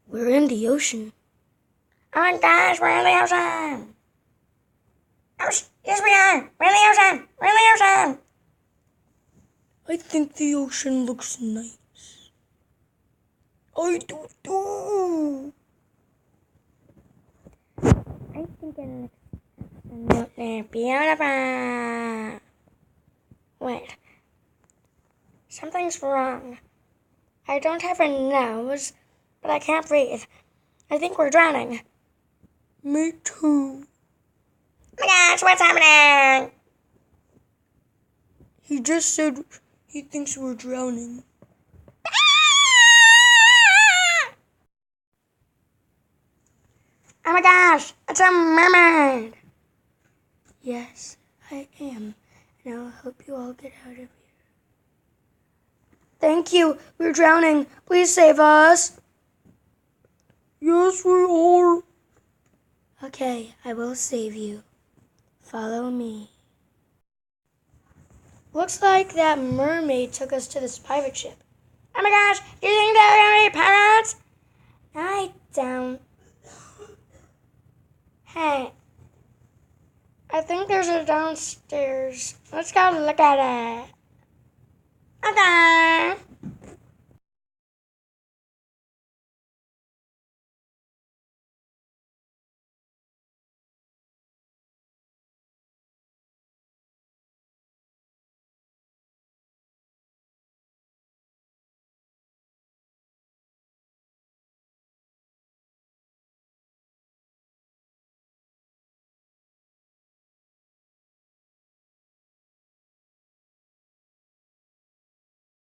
We're in the ocean. Oh my gosh, we're in the ocean. Yes, we are. We're in the ocean. We're in the ocean. I think the ocean looks nice. I do too. I think it looks absolutely beautiful. Wait. Something's wrong. I don't have a nose, but I can't breathe. I think we're drowning. Me too. Oh my gosh, what's happening? He just said he thinks we're drowning. Oh my gosh, it's a mermaid. Yes, I am. And I hope you all get out of here. Thank you. We're drowning. Please save us. Yes, we are. Okay, I will save you. Follow me. Looks like that mermaid took us to this pirate ship. Oh my gosh, do you think there are any pirates? I don't. Hey, I think there's a downstairs. Let's go look at it.